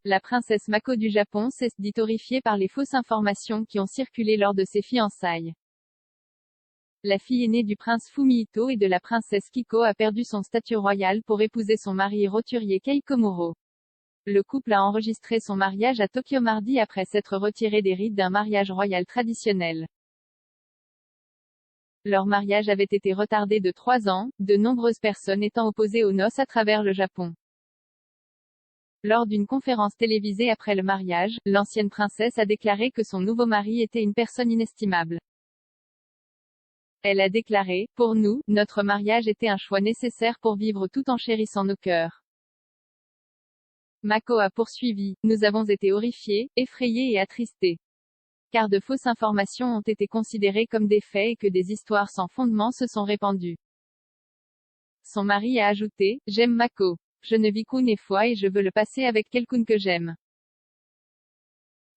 la princesse Mako du Japon s'est dit horrifiée par les fausses informations qui ont circulé lors de ses fiançailles. La fille aînée du prince Fumihito et de la princesse Kiko a perdu son statut royal pour épouser son mari roturier Kei Komuro. Le couple a enregistré son mariage à Tokyo mardi après s'être retiré des rites d'un mariage royal traditionnel. Leur mariage avait été retardé de 3 ans, de nombreuses personnes étant opposées aux noces à travers le Japon. Lors d'une conférence télévisée après le mariage, l'ancienne princesse a déclaré que son nouveau mari était une personne inestimable. Elle a déclaré, « Pour nous, notre mariage était un choix nécessaire pour vivre tout en chérissant nos cœurs. » Mako a poursuivi, « Nous avons été horrifiés, effrayés et attristés. Car de fausses informations ont été considérées comme des faits et que des histoires sans fondement se sont répandues. » Son mari a ajouté, « J'aime Mako. Je ne vis qu'une fois et je veux le passer avec quelqu'un que j'aime.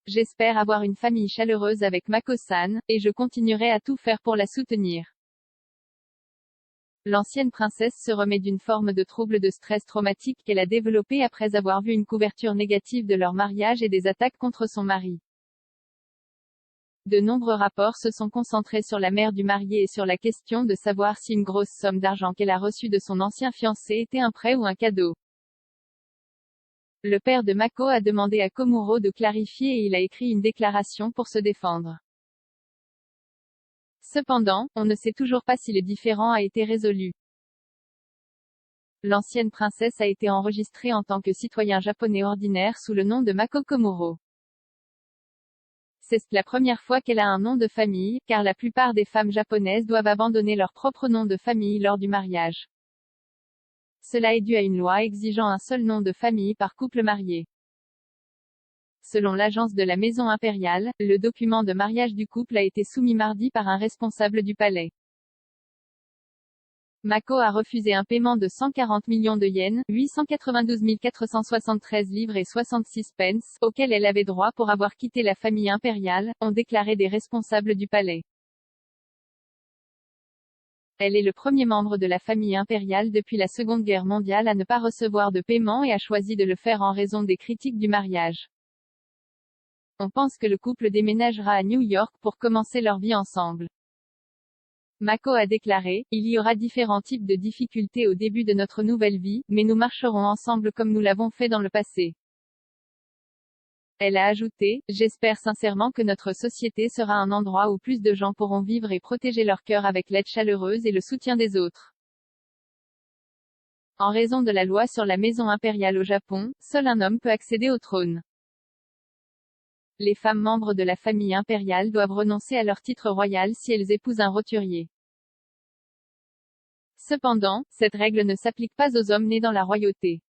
J'espère avoir une famille chaleureuse avec Mako-san, et je continuerai à tout faire pour la soutenir. » L'ancienne princesse se remet d'une forme de trouble de stress traumatique qu'elle a développé après avoir vu une couverture négative de leur mariage et des attaques contre son mari. De nombreux rapports se sont concentrés sur la mère du marié et sur la question de savoir si une grosse somme d'argent qu'elle a reçue de son ancien fiancé était un prêt ou un cadeau. Le père de Mako a demandé à Komuro de clarifier et il a écrit une déclaration pour se défendre. Cependant, on ne sait toujours pas si le différend a été résolu. L'ancienne princesse a été enregistrée en tant que citoyen japonais ordinaire sous le nom de Mako Komuro. C'est la première fois qu'elle a un nom de famille, car la plupart des femmes japonaises doivent abandonner leur propre nom de famille lors du mariage. Cela est dû à une loi exigeant un seul nom de famille par couple marié. Selon l'agence de la Maison impériale, le document de mariage du couple a été soumis mardi par un responsable du palais. Mako a refusé un paiement de 140 millions de yens, 892 473 livres et 66 pence, auquel elle avait droit pour avoir quitté la famille impériale, ont déclaré des responsables du palais. Elle est le premier membre de la famille impériale depuis la Seconde Guerre mondiale à ne pas recevoir de paiement et a choisi de le faire en raison des critiques du mariage. On pense que le couple déménagera à New York pour commencer leur vie ensemble. Mako a déclaré, « Il y aura différents types de difficultés au début de notre nouvelle vie, mais nous marcherons ensemble comme nous l'avons fait dans le passé. » Elle a ajouté, « J'espère sincèrement que notre société sera un endroit où plus de gens pourront vivre et protéger leur cœur avec l'aide chaleureuse et le soutien des autres. » En raison de la loi sur la maison impériale au Japon, seul un homme peut accéder au trône. Les femmes membres de la famille impériale doivent renoncer à leur titre royal si elles épousent un roturier. Cependant, cette règle ne s'applique pas aux hommes nés dans la royauté.